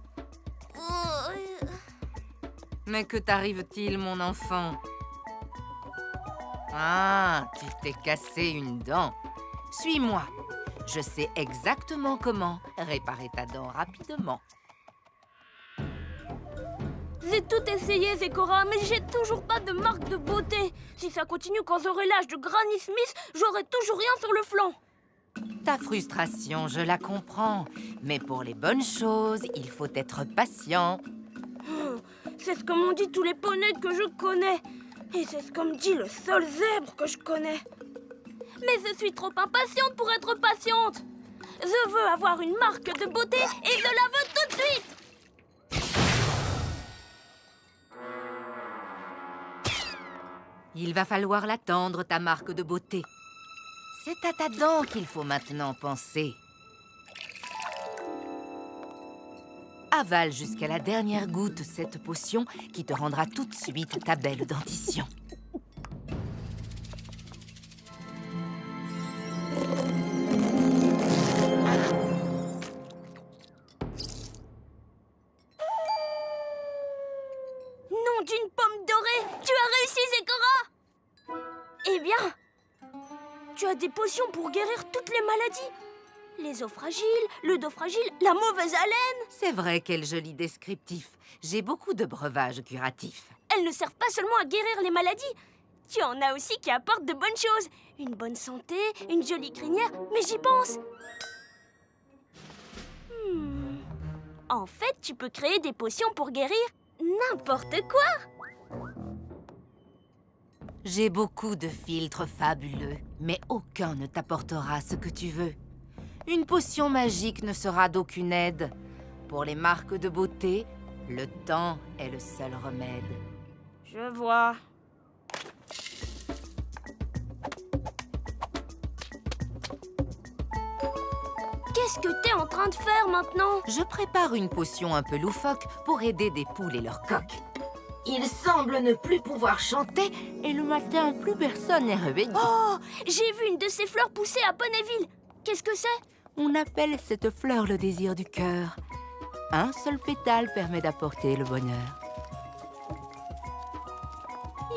Mais que t'arrive-t-il, mon enfant? Ah, tu t'es cassé une dent. Suis-moi. Je sais exactement comment réparer ta dent rapidement. J'ai tout essayé, Zecora, mais j'ai toujours pas de marque de beauté. Si ça continue quand j'aurai l'âge de Granny Smith, j'aurai toujours rien sur le flanc. Ta frustration, je la comprends. Mais pour les bonnes choses, il faut être patient. C'est ce que m'ont dit tous les poneys que je connais. Et c'est ce que me dit le seul zèbre que je connais. Mais je suis trop impatiente pour être patiente. Je veux avoir une marque de beauté et je la veux tout de suite. Il va falloir l'attendre, ta marque de beauté. C'est à ta dent qu'il faut maintenant penser. Avale jusqu'à la dernière goutte cette potion qui te rendra tout de suite ta belle dentition. Nom d'une pomme dorée, tu as réussi, Zecora! Eh bien, tu as des potions pour guérir toutes les maladies. Les os fragiles, le dos fragile, la mauvaise haleine. C'est vrai, quel joli descriptif. J'ai beaucoup de breuvages curatifs. Elles ne servent pas seulement à guérir les maladies. Tu en as aussi qui apportent de bonnes choses. Une bonne santé, une jolie crinière, mais j'y pense. En fait, tu peux créer des potions pour guérir n'importe quoi. J'ai beaucoup de filtres fabuleux, mais aucun ne t'apportera ce que tu veux. Une potion magique ne sera d'aucune aide. Pour les marques de beauté, le temps est le seul remède. Je vois. Qu'est-ce que t'es en train de faire maintenant? Je prépare une potion un peu loufoque pour aider des poules et leurs coqs. Ils semblent ne plus pouvoir chanter et le matin, plus personne n'est réveillé. Oh, j'ai vu une de ces fleurs pousser à Ponyville. Qu'est-ce que c'est? On appelle cette fleur le désir du cœur. Un seul pétale permet d'apporter le bonheur.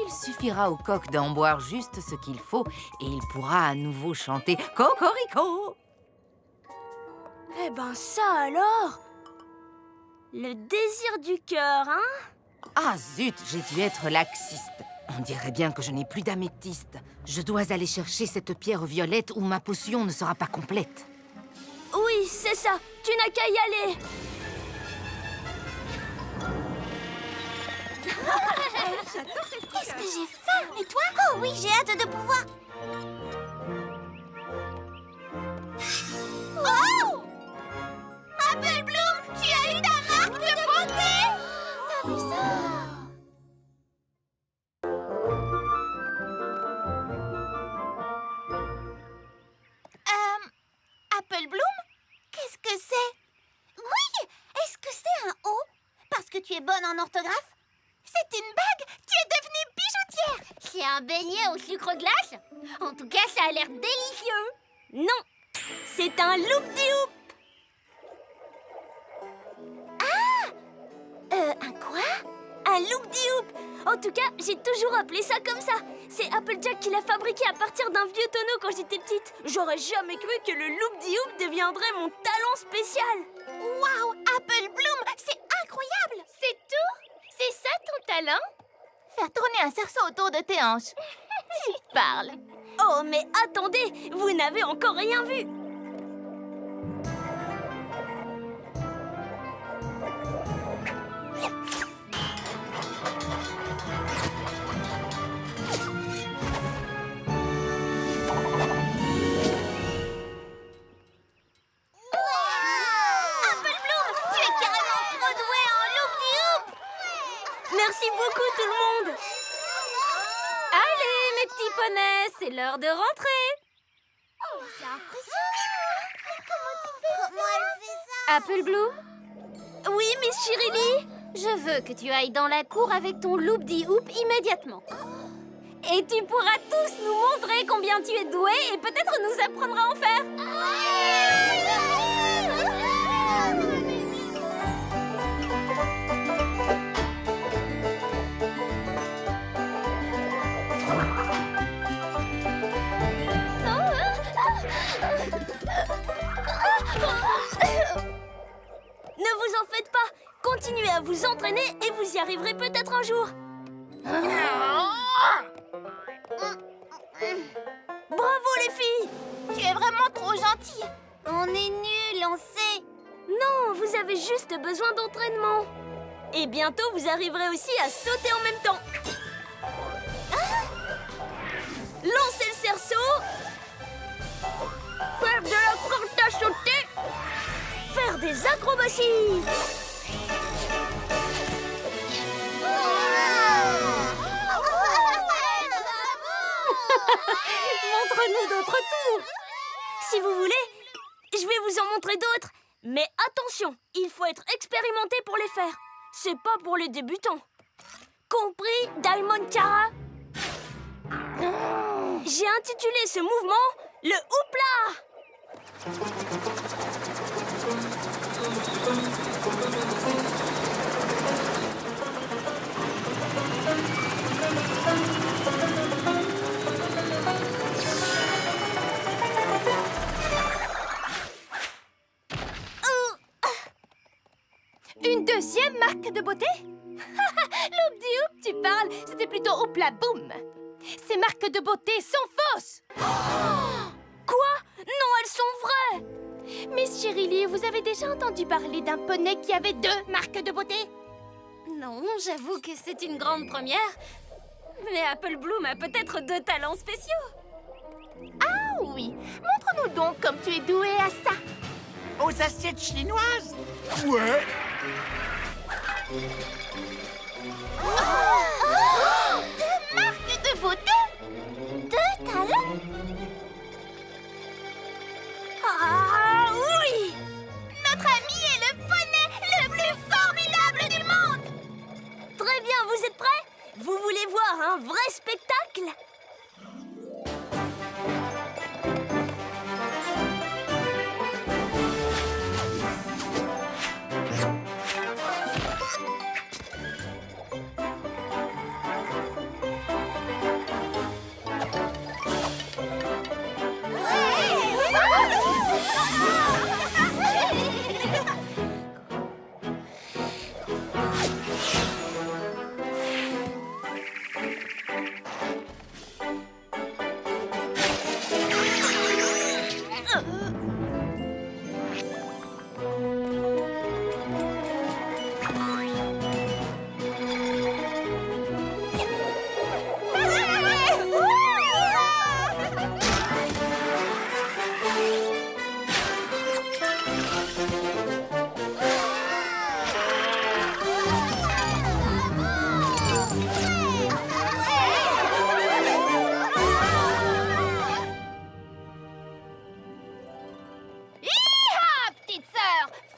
Il suffira au coq d'en boire juste ce qu'il faut et il pourra à nouveau chanter « Cocorico ». Eh ben ça alors! Le désir du cœur, hein? Ah zut, j'ai dû être laxiste. On dirait bien que je n'ai plus d'améthyste. Je dois aller chercher cette pierre violette ou ma potion ne sera pas complète. Oui, c'est ça. Tu n'as qu'à y aller. Qu'est-ce que j'ai faim? Et toi? Oh oui, j'ai hâte de pouvoir... Oh! Apple Bloom, tu as eu ta marque de beauté? T'as vu ça? Apple Bloom? Qu'est-ce que c'est? Oui! Est-ce que c'est un O? Parce que tu es bonne en orthographe? C'est une bague! Tu es devenue bijoutière! C'est un beignet au sucre glace? En tout cas, ça a l'air délicieux! Non, c'est un loop-de-hoop. Un quoi? Un loop-de-hoop. En tout cas, j'ai toujours appelé ça comme ça. C'est Applejack qui l'a fabriqué à partir d'un vieux tonneau quand j'étais petite. J'aurais jamais cru que le loop-de-hoop deviendrait mon talent spécial. Waouh! Apple Bloom, c'est incroyable! C'est tout? C'est ça ton talent? Faire tourner un cerceau autour de tes hanches. Tu parles. Oh, mais attendez, vous n'avez encore rien vu. Apple Bloom, tu es carrément trop douée en loop-de-hoop! petits poneys, c'est l'heure de rentrer. C'est impressionnant. Comment elle fait ça? Apple Blue, Oui, Miss Chirilly. je veux que tu ailles dans la cour avec ton loop-di-hoop immédiatement. Et tu pourras tous nous montrer combien tu es doué et peut-être nous apprendre à en faire. Ne vous en faites pas. Continuez à vous entraîner et vous y arriverez peut-être un jour. Bravo les filles! Tu es vraiment trop gentille. On est nuls, on sait. Non, vous avez juste besoin d'entraînement. Et bientôt, vous arriverez aussi à sauter en même temps. Lancez le cerceau. Faire de la corde à sauter. Faire des acrobaties. Montre-nous d'autres tours. Si vous voulez, je vais vous en montrer d'autres. Mais attention, il faut être expérimenté pour les faire. C'est pas pour les débutants. Compris, Diamond Cara? J'ai intitulé ce mouvement le houpla. Une deuxième marque de beauté? Loop-di-hoop, tu parles? C'était plutôt houpla boum. Ces marques de beauté sont fausses. Quoi? Non, elles sont vraies. Miss Chirilly, vous avez déjà entendu parler d'un poney qui avait 2 marques de beauté? Non, j'avoue que c'est une grande première. Mais Apple Bloom a peut-être 2 talents spéciaux. Ah oui, montre-nous donc comme tu es douée à ça. Aux assiettes chinoises? Ouais. Deux marques de beauté? 2 talents? Ah oui! Notre ami est le poney le plus formidable du monde! Très bien, vous êtes prêts? Vous voulez voir un vrai spectacle?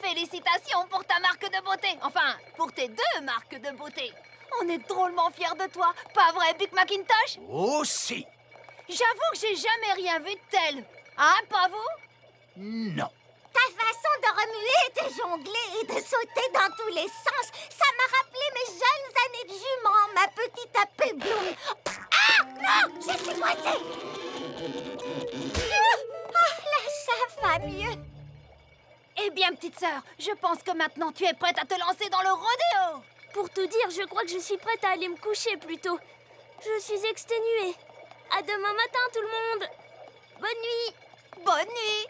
Félicitations pour ta marque de beauté. Enfin, pour tes 2 marques de beauté. On est drôlement fiers de toi. Pas vrai, Big Macintosh? Oh si. J'avoue que j'ai jamais rien vu de tel. Hein, pas vous? Non. Ta façon de remuer, de jongler et de sauter dans tous les sens, ça m'a rappelé mes jeunes années de jument, ma petite Apple Bloom. Ah non, je suis coincée. Là, ça va mieux. Eh bien, petite sœur, je pense que maintenant tu es prête à te lancer dans le rodéo. Pour tout dire, je crois que je suis prête à aller me coucher plutôt. Je suis exténuée. À demain matin, tout le monde. Bonne nuit. Bonne nuit.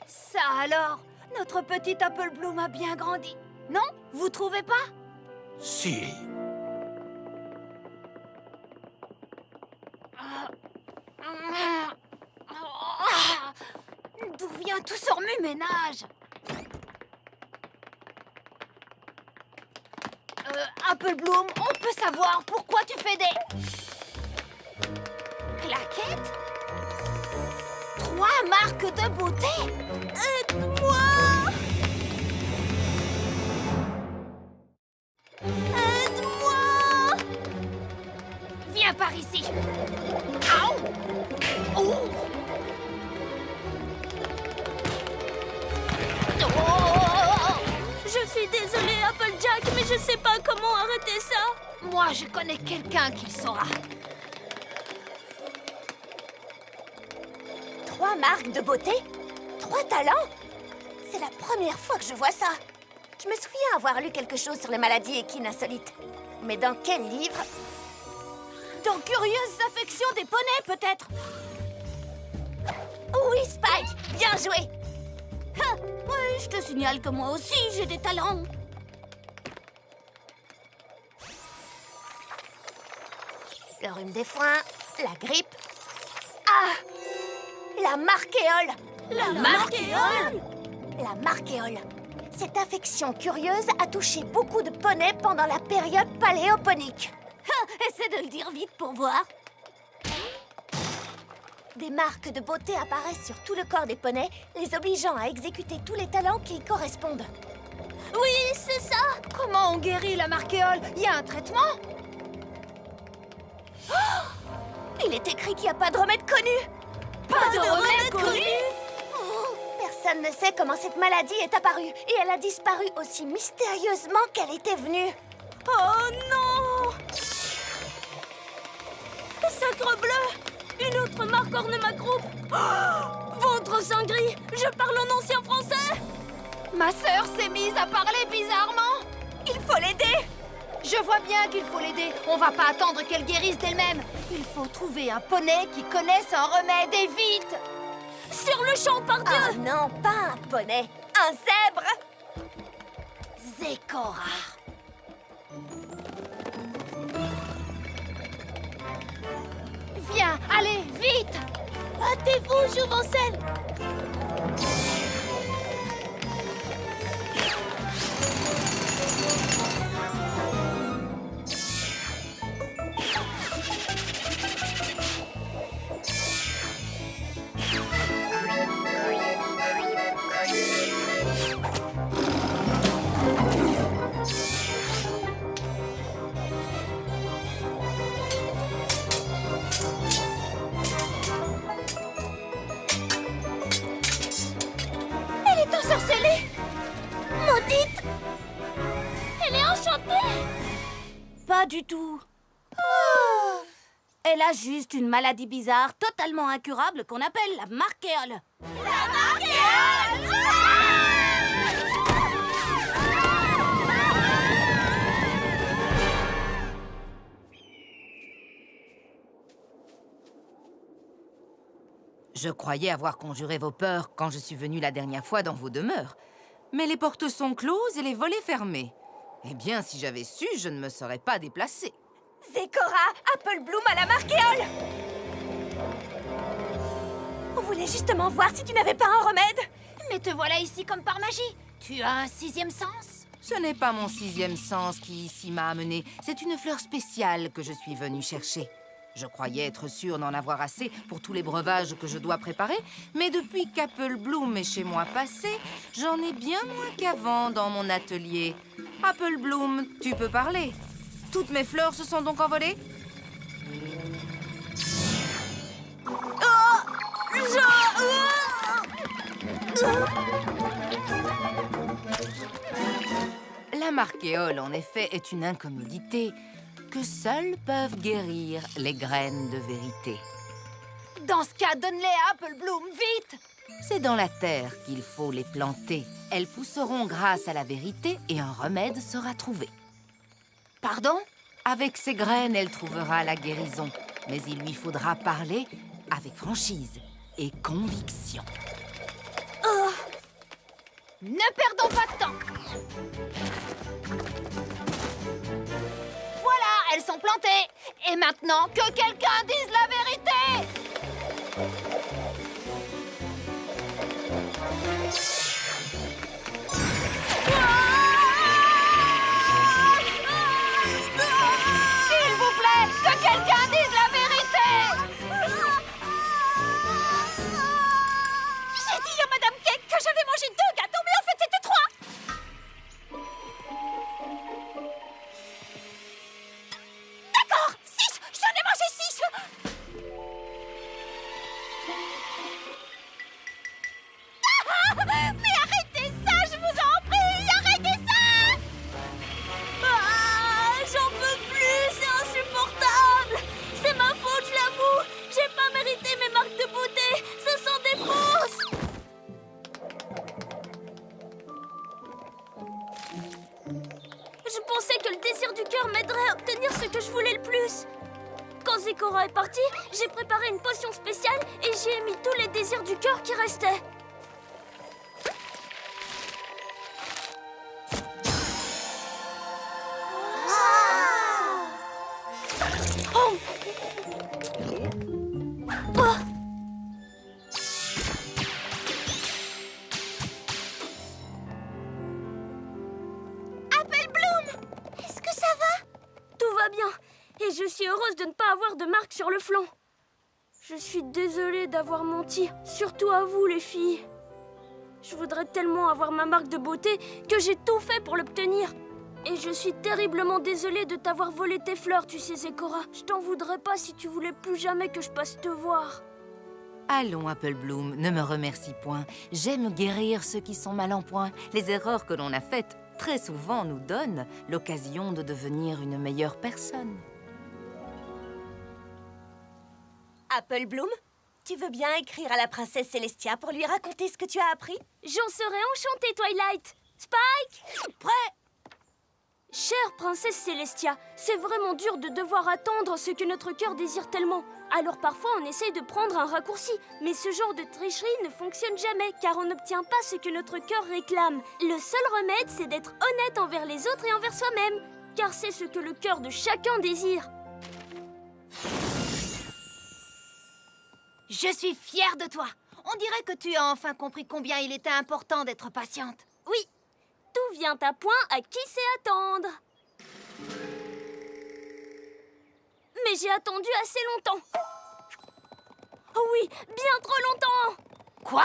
Ça alors, notre petite Apple Bloom a bien grandi. Non? Vous trouvez pas? Si. D'où vient tout ce remue-ménage? Apple Bloom, on peut savoir pourquoi tu fais des... marque de beauté. Aide-moi! Aide-moi! Viens par ici. Aouh! Oh! Je suis désolée, Applejack, mais je sais pas comment arrêter ça. Moi, je connais quelqu'un qui le saura. 3 marques de beauté? 3 talents? C'est la première fois que je vois ça. Je me souviens avoir lu quelque chose sur les maladies équines insolites. Mais dans quel livre? Dans Curieuses affections des poneys, peut-être? Oui, Spike! Bien joué! Oui, je te signale que moi aussi, j'ai des talents. Le rhume des foins, la grippe... Ah! La marquéole! La marquéole? La marquéole. Cette infection curieuse a touché beaucoup de poneys pendant la période paléoponique. Essaie de le dire vite pour voir. Des marques de beauté apparaissent sur tout le corps des poneys, les obligeant à exécuter tous les talents qui y correspondent. Oui, c'est ça. Comment on guérit la marquéole? Il y a un traitement? Il est écrit qu'il n'y a pas de remède connu. Pas de remède connu? Personne ne sait comment cette maladie est apparue, et elle a disparu aussi mystérieusement qu'elle était venue. Oh non! Sacre bleu! Une autre marque orne ma groupe! Oh, ventre sang gris! Je parle en ancien français! Ma sœur s'est mise à parler bizarrement. Il faut l'aider! Je vois bien qu'il faut l'aider. On va pas attendre qu'elle guérisse d'elle-même. Il faut trouver un poney qui connaisse un remède et vite. Sur le champ, pardieu! Ah non, pas un poney, un zèbre! Zécora. Viens, allez, vite! Hâtez-vous, Jouvencelle! Ensorcelée! Maudite! Elle est enchantée! Pas du tout. Elle a juste une maladie bizarre, totalement incurable, qu'on appelle la marquéole. La marquéole! Je croyais avoir conjuré vos peurs quand je suis venue la dernière fois dans vos demeures. Mais les portes sont closes et les volets fermés. Eh bien, si j'avais su, je ne me serais pas déplacée. Zécora, Apple Bloom à la marquéole! On voulait justement voir si tu n'avais pas un remède. Mais te voilà ici comme par magie. Tu as un 6e sens? Ce n'est pas mon 6e sens qui ici m'a amenée. C'est une fleur spéciale que je suis venue chercher. Je croyais être sûre d'en avoir assez pour tous les breuvages que je dois préparer, mais depuis qu'Apple Bloom est chez moi passé, j'en ai bien moins qu'avant dans mon atelier. Apple Bloom, tu peux parler. Toutes mes fleurs se sont donc envolées? La marquéole, en effet, est une incommodité que seules peuvent guérir les graines de vérité. Dans ce cas, donne-les à Apple Bloom, vite! C'est dans la terre qu'il faut les planter. Elles pousseront grâce à la vérité et un remède sera trouvé. Pardon? Avec ces graines, elle trouvera la guérison. Mais il lui faudra parler avec franchise et conviction. Ne perdons pas de temps! Voilà, elles sont plantées! Et maintenant, que quelqu'un dise la vérité! S'il vous plaît, que quelqu'un dise la vérité! Zecora est partie, j'ai préparé une potion spéciale et j'y ai mis tous les désirs du cœur qui restaient. Oh! Oh! Est-ce que ça va? Tout va bien et je suis heureuse de ne pas avoir de marque sur le flanc. Je suis désolée d'avoir menti, surtout à vous les filles. Je voudrais tellement avoir ma marque de beauté que j'ai tout fait pour l'obtenir. Et je suis terriblement désolée de t'avoir volé tes fleurs, tu sais, Zecora. Je t'en voudrais pas si tu voulais plus jamais que je passe te voir. Allons, Apple Bloom, ne me remercie point. J'aime guérir ceux qui sont mal en point. Les erreurs que l'on a faites, très souvent, nous donnent l'occasion de devenir une meilleure personne. Apple Bloom, tu veux bien écrire à la princesse Célestia pour lui raconter ce que tu as appris? J'en serais enchantée, Twilight. Spike? Prêt? Chère princesse Célestia, c'est vraiment dur de devoir attendre ce que notre cœur désire tellement. Alors parfois on essaye de prendre un raccourci, mais ce genre de tricherie ne fonctionne jamais car on n'obtient pas ce que notre cœur réclame. Le seul remède, c'est d'être honnête envers les autres et envers soi-même, car c'est ce que le cœur de chacun désire. Je suis fière de toi. On dirait que tu as enfin compris combien il était important d'être patiente. Oui, tout vient à point à qui sait attendre. Mais j'ai attendu assez longtemps. Oh oui, bien trop longtemps. Quoi?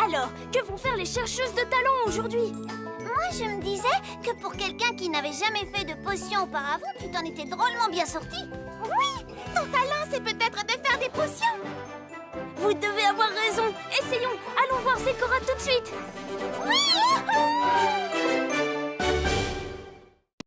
Alors, que vont faire les chercheuses de talent aujourd'hui? Moi, je me disais que pour quelqu'un qui n'avait jamais fait de potion auparavant, tu t'en étais drôlement bien sorti. Oui, ton talent, c'est peut-être de faire des potions. Vous devez avoir raison. Essayons. Allons voir Zecora tout de suite. Oui!